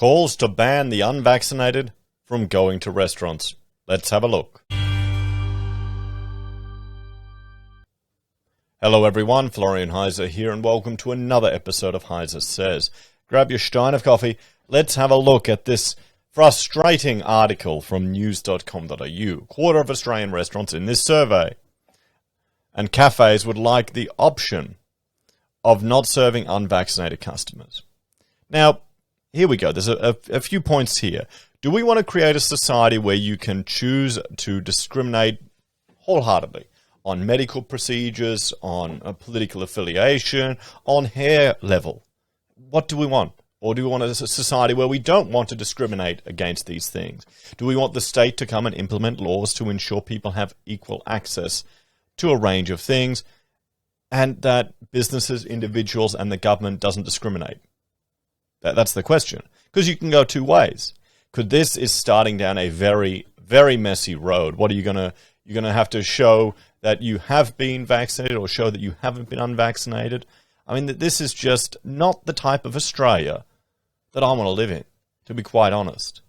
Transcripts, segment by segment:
calls to ban the unvaccinated from going to restaurants. Let's have a look. Hello everyone, Florian.Heise here, and welcome to another episode of HeiseSays. Grab your stein of coffee. Let's have a look at this frustrating article from news.com.au. Quarter of Australian restaurants in this survey and cafes would like the option of not serving unvaccinated customers. Now, here we go. There's a few points here. Do we want to create a society where you can choose to discriminate wholeheartedly on medical procedures, on a political affiliation, on hair level? What do we want? Or do we want a society where we don't want to discriminate against these things? Do we want the state to come and implement laws to ensure people have equal access to a range of things, and that businesses, individuals, and the government doesn't discriminate? That's the question. Because you can go two ways. Because this is starting down a very, very messy road. What are you gonna? You're gonna have to show that you have been vaccinated or show that you haven't been unvaccinated. I mean, this is just not the type of Australia that I want to live in, to be quite honest.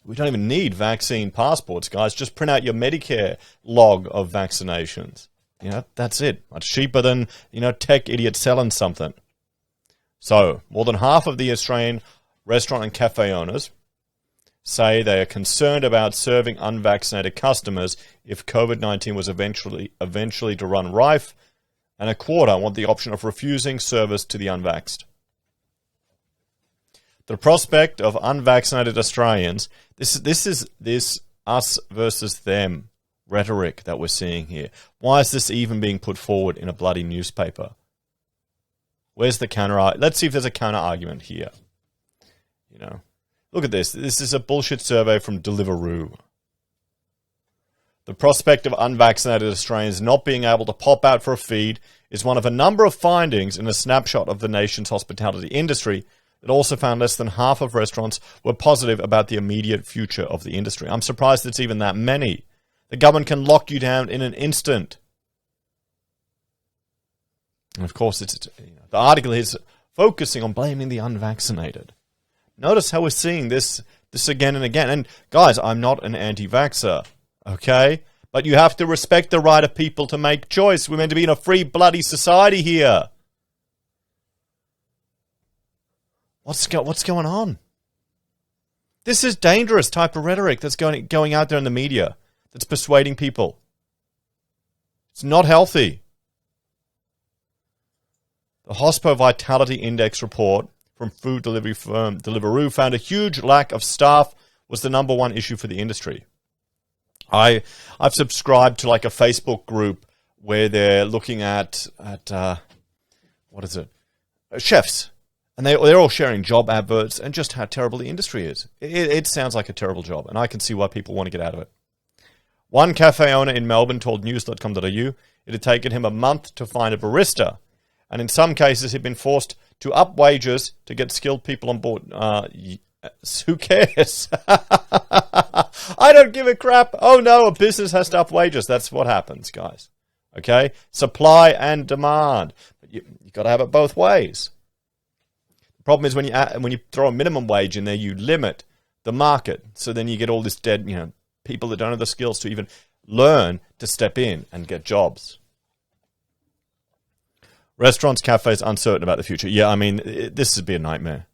We don't even need vaccine passports, guys. Just print out your Medicare log of vaccinations. You know, that's it. Much cheaper than, tech idiots selling something. So, more than half of the Australian restaurant and cafe owners say they are concerned about serving unvaccinated customers if COVID-19 was eventually to run rife, and a quarter want the option of refusing service to the unvaxxed. The prospect of unvaccinated Australians, this is us versus them rhetoric that we're seeing here. Why is this even being put forward in a bloody newspaper? Where's the counter? Let's see if there's a counter argument here. Look at this. This is a bullshit survey from Deliveroo. The prospect of unvaccinated Australians not being able to pop out for a feed is one of a number of findings in a snapshot of the nation's hospitality industry that also found less than half of restaurants were positive about the immediate future of the industry. I'm surprised it's even that many. The government can lock you down in an instant. And of course, the article is focusing on blaming the unvaccinated. Notice how we're seeing this again and again. And guys, I'm not an anti-vaxxer, okay? But you have to respect the right of people to make choice. We're meant to be in a free, bloody society here. What's going on? This is dangerous type of rhetoric that's going out there in the media, that's persuading people. It's not healthy. The Hospo Vitality Index report from food delivery firm Deliveroo found a huge lack of staff was the number one issue for the industry. I've subscribed to like a Facebook group where they're looking at chefs. And they're all sharing job adverts and just how terrible the industry is. It sounds like a terrible job, and I can see why people want to get out of it. One cafe owner in Melbourne told news.com.au it had taken him a month to find a barista, and in some cases he'd been forced to up wages to get skilled people on board. Who cares? I don't give a crap. Oh no, a business has to up wages. That's what happens, guys. Okay? Supply and demand. But you got to have it both ways. The problem is when you throw a minimum wage in there, you limit the market. So then you get all this dead, people that don't have the skills to even learn to step in and get jobs. Restaurants, cafes, uncertain about the future. Yeah, I mean, this would be a nightmare.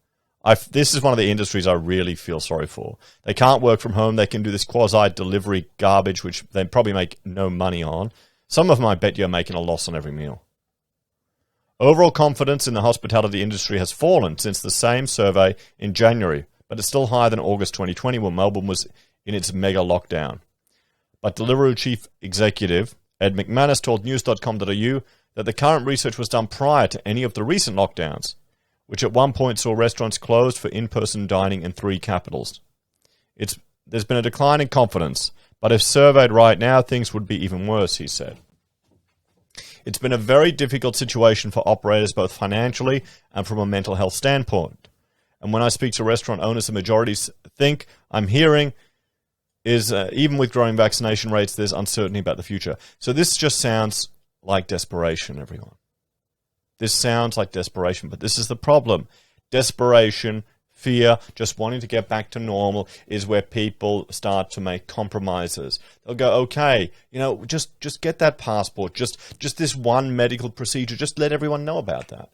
This is one of the industries I really feel sorry for. They can't work from home. They can do this quasi-delivery garbage, which they probably make no money on. Some of them, I bet you're making a loss on every meal. Overall confidence in the hospitality industry has fallen since the same survey in January, but it's still higher than August 2020 when Melbourne was in its mega lockdown. But Deliveroo Chief Executive Ed McManus told news.com.au that the current research was done prior to any of the recent lockdowns, which at one point saw restaurants closed for in-person dining in 3 capitals. There's been a decline in confidence, but if surveyed right now, things would be even worse, he said. It's been a very difficult situation for operators, both financially and from a mental health standpoint. And when I speak to restaurant owners, the majority think I'm hearing is even with growing vaccination rates, there's uncertainty about the future. So this just sounds like desperation, everyone. This sounds like desperation, but this is the problem. Desperation fear, just wanting to get back to normal, is where people start to make compromises. They'll go, okay, just get that passport, just this one medical procedure, just let everyone know about that.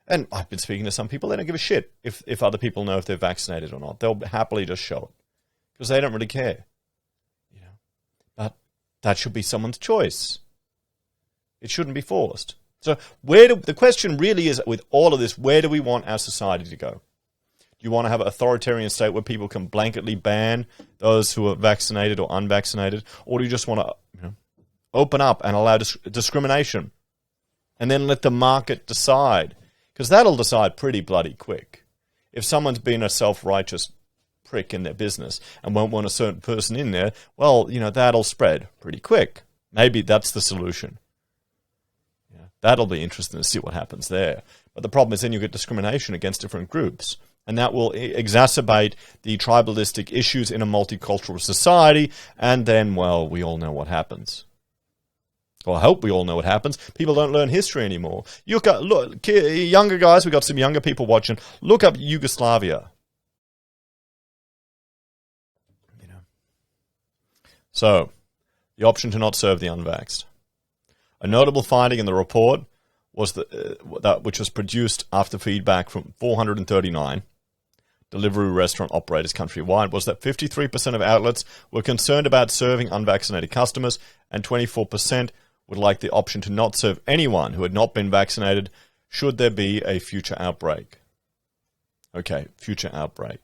And I've been speaking to some people, they don't give a shit if other people know if they're vaccinated or not. They'll happily just show it because they don't really care. But that should be someone's choice. It shouldn't be forced. So the question really is, with all of this, where do we want our society to go? Do you want to have an authoritarian state where people can blanketly ban those who are vaccinated or unvaccinated? Or do you just want to open up and allow discrimination and then let the market decide? Because that'll decide pretty bloody quick. If someone's been a self-righteous prick in their business and won't want a certain person in there, well, that'll spread pretty quick. Maybe that's the solution. That'll be interesting to see what happens there. But the problem is then you get discrimination against different groups. And that will exacerbate the tribalistic issues in a multicultural society. And then, well, we all know what happens. Well, I hope we all know what happens. People don't learn history anymore. Look, younger guys, we've got some younger people watching. Look up Yugoslavia. So, the option to not serve the unvaxxed. A notable finding in the report was that which was produced after feedback from 439 delivery restaurant operators countrywide, was that 53% of outlets were concerned about serving unvaccinated customers, and 24% would like the option to not serve anyone who had not been vaccinated should there be a future outbreak. Okay, future outbreak.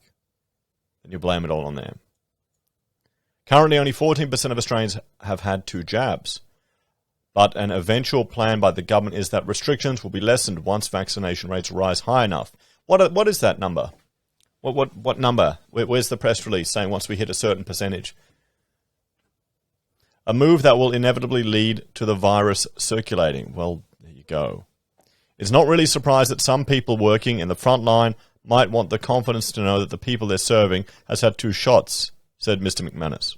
Then you blame it all on them. Currently, only 14% of Australians have had 2 jabs. But an eventual plan by the government is that restrictions will be lessened once vaccination rates rise high enough. What is that number? What number? Where's the press release saying once we hit a certain percentage? A move that will inevitably lead to the virus circulating. Well, there you go. It's not really surprised that some people working in the front line might want the confidence to know that the people they're serving has had 2 shots, said Mr. McManus.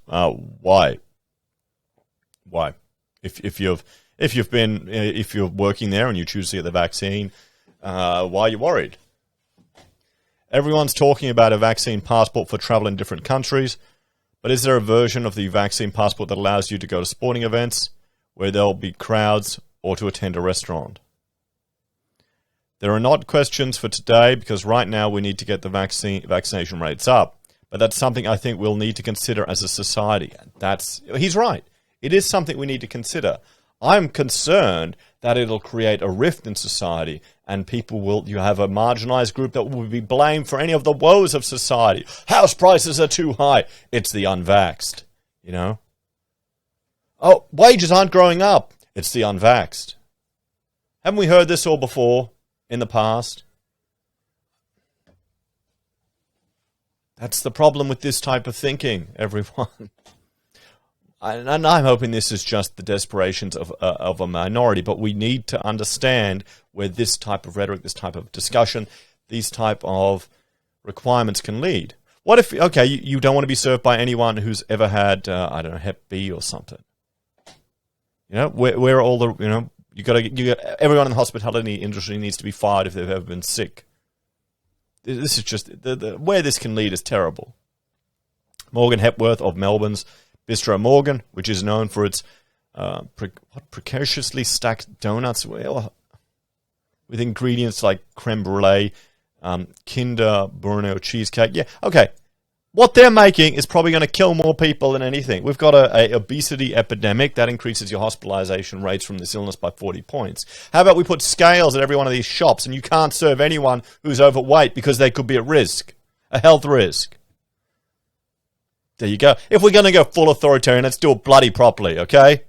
Why? Why? If you're working there and you choose to get the vaccine, why are you worried? Everyone's talking about a vaccine passport for travel in different countries, but is there a version of the vaccine passport that allows you to go to sporting events where there'll be crowds or to attend a restaurant? There are not questions for today because right now we need to get the vaccination rates up, but that's something I think we'll need to consider as a society. He's right. It is something we need to consider. I'm concerned that it'll create a rift in society and you have a marginalized group that will be blamed for any of the woes of society. House prices are too high. It's the unvaxxed, Oh, wages aren't growing up. It's the unvaxxed. Haven't we heard this all before in the past? That's the problem with this type of thinking, everyone. And I'm hoping this is just the desperations of a minority, but we need to understand where this type of rhetoric, this type of discussion, these type of requirements can lead. What if, okay, you don't want to be served by anyone who's ever had, Hep B or something? Where all the, you got everyone in the hospitality industry needs to be fired if they've ever been sick. This is just, where this can lead is terrible. Morgan Hepworth of Melbourne's Bistro Morgan, which is known for its precariously stacked donuts with ingredients like creme brulee, Kinder Bueno cheesecake. Yeah, okay. What they're making is probably going to kill more people than anything. We've got a obesity epidemic that increases your hospitalization rates from this illness by 40 points. How about we put scales at every one of these shops and you can't serve anyone who's overweight because they could be at risk, a health risk. There you go. If we're going to go full authoritarian, let's do it bloody properly, okay?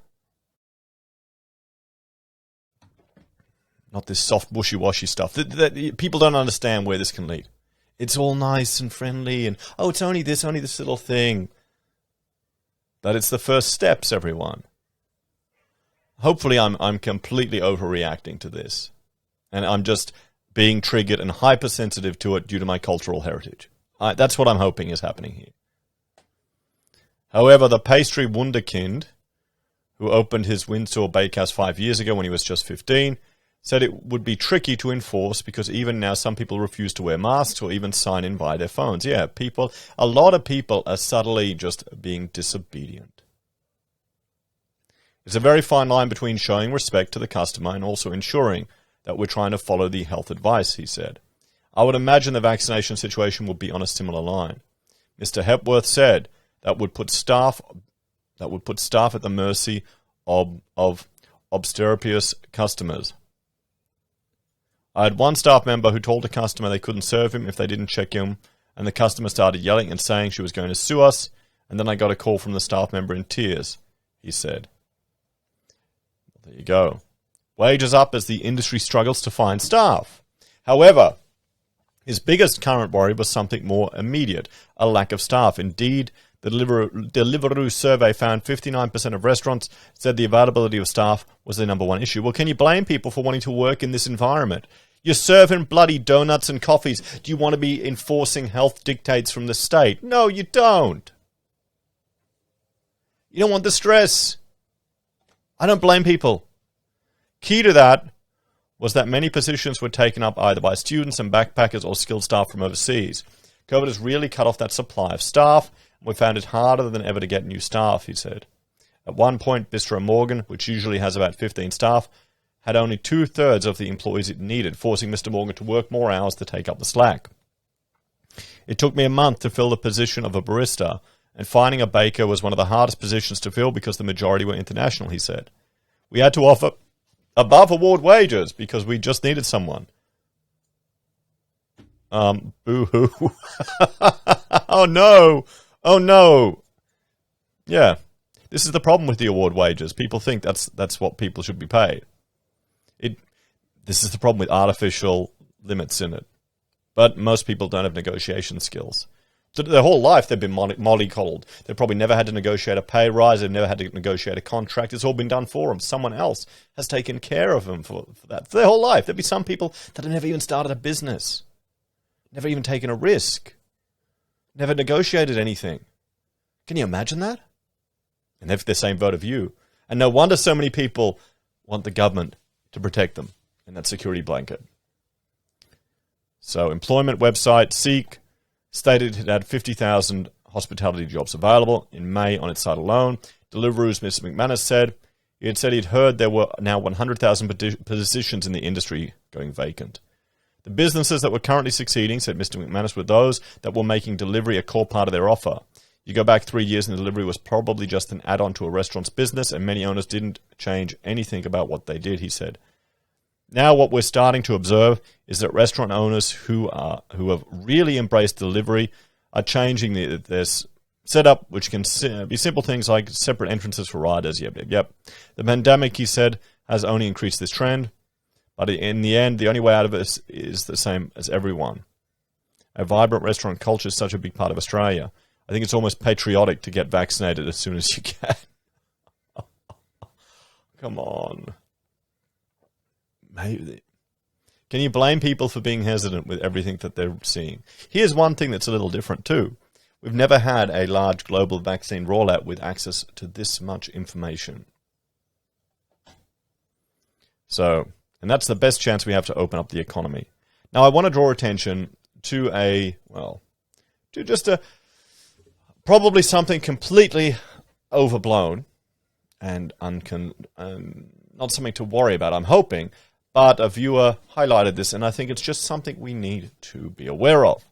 Not this soft, wishy-washy stuff. People don't understand where this can lead. It's all nice and friendly and, oh, it's only this little thing. But it's the first steps, everyone. Hopefully I'm completely overreacting to this. And I'm just being triggered and hypersensitive to it due to my cultural heritage. That's what I'm hoping is happening here. However, the pastry wunderkind, who opened his Windsor bakehouse 5 years ago when he was just 15, said it would be tricky to enforce because even now some people refuse to wear masks or even sign in via their phones. Yeah, a lot of people are subtly just being disobedient. It's a very fine line between showing respect to the customer and also ensuring that we're trying to follow the health advice, he said. I would imagine the vaccination situation would be on a similar line. Mr. Hepworth said that would put staff at the mercy of obstreperous customers. I had one staff member who told a customer they couldn't serve him if they didn't check him, and the customer started yelling and saying she was going to sue us, and then I got a call from the staff member in tears, he said. There you go. Wages up as the industry struggles to find staff. However, his biggest current worry was something more immediate, a lack of staff. Indeed, the Deliveroo survey found 59% of restaurants said the availability of staff was the number one issue. Well, can you blame people for wanting to work in this environment? You're serving bloody donuts and coffees. Do you want to be enforcing health dictates from the state? No, you don't. You don't want the stress. I don't blame people. Key to that was that many positions were taken up either by students and backpackers or skilled staff from overseas. COVID has really cut off that supply of staff, and we found it harder than ever to get new staff, he said. At one point, Bistro Morgan, which usually has about 15 staff, had only 2/3 of the employees it needed, forcing Mr. Morgan to work more hours to take up the slack. It took me a month to fill the position of a barista, and finding a baker was one of the hardest positions to fill because the majority were international, he said. We had to offer above-award wages because we just needed someone. Boo-hoo. Oh, no. Oh, no. Yeah. This is the problem with the award wages. People think that's what people should be paid. This is the problem with artificial limits in it. But most people don't have negotiation skills. So their whole life they've been mollycoddled. They've probably never had to negotiate a pay rise. They've never had to negotiate a contract. It's all been done for them. Someone else has taken care of them for that. For their whole life. There'd be some people that have never even started a business. Never even taken a risk. Never negotiated anything. Can you imagine that? And they've the same vote of you. And no wonder so many people want the government to protect them in that security blanket. So employment website Seek stated it had 50,000 hospitality jobs available in May on its site alone. Deliveroo's Mr. McManus said he'd heard there were now 100,000 positions in the industry going vacant. The businesses that were currently succeeding, said Mr. McManus, were those that were making delivery a core part of their offer. You go back 3 years and delivery was probably just an add-on to a restaurant's business, and many owners didn't change anything about what they did, he said. Now what we're starting to observe is that restaurant owners who have really embraced delivery are changing their setup, which can be simple things like separate entrances for riders. Yep. The pandemic, he said, has only increased this trend, but in the end, the only way out of it is the same as everyone. A vibrant restaurant culture is such a big part of Australia. I think it's almost patriotic to get vaccinated as soon as you can. Come on. Maybe. Can you blame people for being hesitant with everything that they're seeing? Here's one thing that's a little different too. We've never had a large global vaccine rollout with access to this much information. And that's the best chance we have to open up the economy. Now, I want to draw attention to probably something completely overblown and not something to worry about, I'm hoping. But a viewer highlighted this, and I think it's just something we need to be aware of.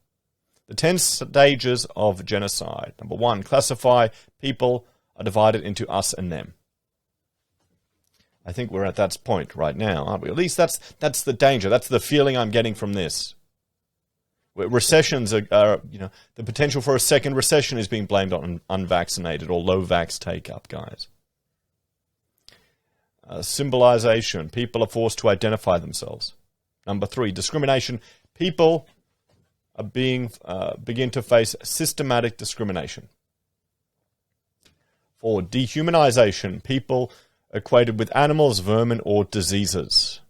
The 10 stages of genocide. Number 1, classify people are divided into us and them. I think we're at that point right now, aren't we? At least that's the danger. That's the feeling I'm getting from this. Recessions are the potential for a second recession is being blamed on unvaccinated or low vax take-up, guys. Symbolization. People are forced to identify themselves. Number 3, discrimination. People are begin to face systematic discrimination. 4, dehumanization. People equated with animals, vermin, or diseases.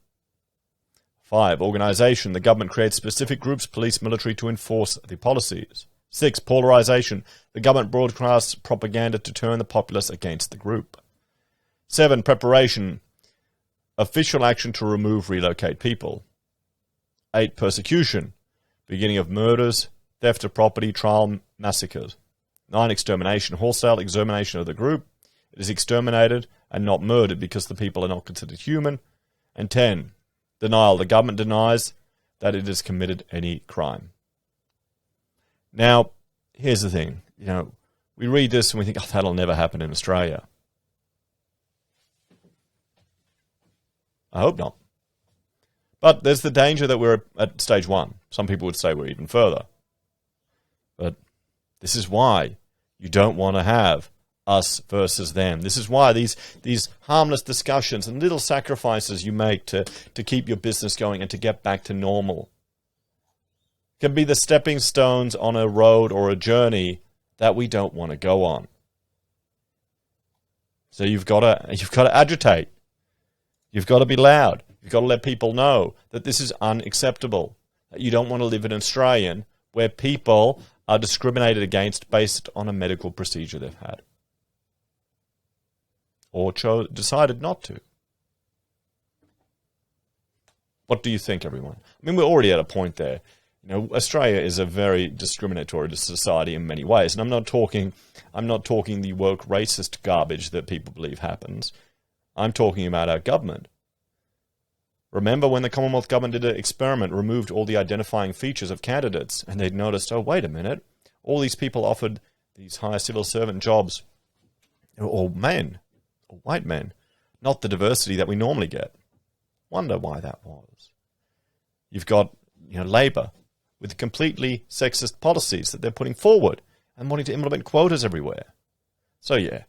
5, organization. The government creates specific groups, police, military, to enforce the policies. 6, polarization. The government broadcasts propaganda to turn the populace against the group. 7, preparation. official action to remove, relocate people. 8, persecution, beginning of murders, theft of property, trial, massacres. 9, extermination, wholesale extermination of the group. It is exterminated and not murdered because the people are not considered human. And 10, denial. The government denies that it has committed any crime. Now, here's the thing. We read this and we think, oh, that'll never happen in Australia. I hope not. But there's the danger that we're at stage 1. Some people would say we're even further. But this is why you don't want to have us versus them. This is why these harmless discussions and little sacrifices you make to keep your business going and to get back to normal can be the stepping stones on a road or a journey that we don't want to go on. So you've got to agitate. You've got to be loud. You've got to let people know that this is unacceptable. That you don't want to live in Australia where people are discriminated against based on a medical procedure they've had. Or decided not to. What do you think, everyone? I mean, we're already at a point there. Australia is a very discriminatory society in many ways. And I'm not talking the woke racist garbage that people believe happens. I'm talking about our government. Remember when the Commonwealth government did an experiment, removed all the identifying features of candidates, and they'd noticed, oh, wait a minute, all these people offered these high civil servant jobs, or men, or white men, not the diversity that we normally get. Wonder why that was. You've got, Labour with completely sexist policies that they're putting forward and wanting to implement quotas everywhere. So yeah,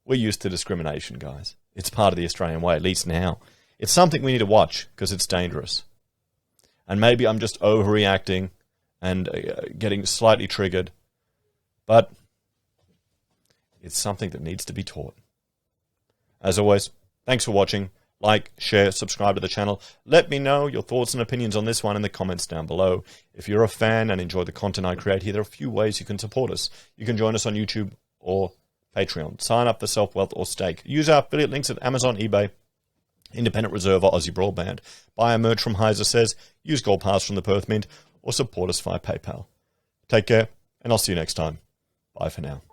we're used to discrimination, guys. It's part of the Australian way, at least now. It's something we need to watch because it's dangerous. And maybe I'm just overreacting and getting slightly triggered, but it's something that needs to be taught. As always, thanks for watching. Like, share, subscribe to the channel. Let me know your thoughts and opinions on this one in the comments down below. If you're a fan and enjoy the content I create here, there are a few ways you can support us. You can join us on YouTube or Patreon. Sign up for SelfWealth or Stake. Use our affiliate links at Amazon, eBay, Independent Reserve or AussieBroadband. Buy our merch from HeiseSays. Use Gold Pass from the Perth Mint or support us via PayPal. Take care and I'll see you next time. Bye for now.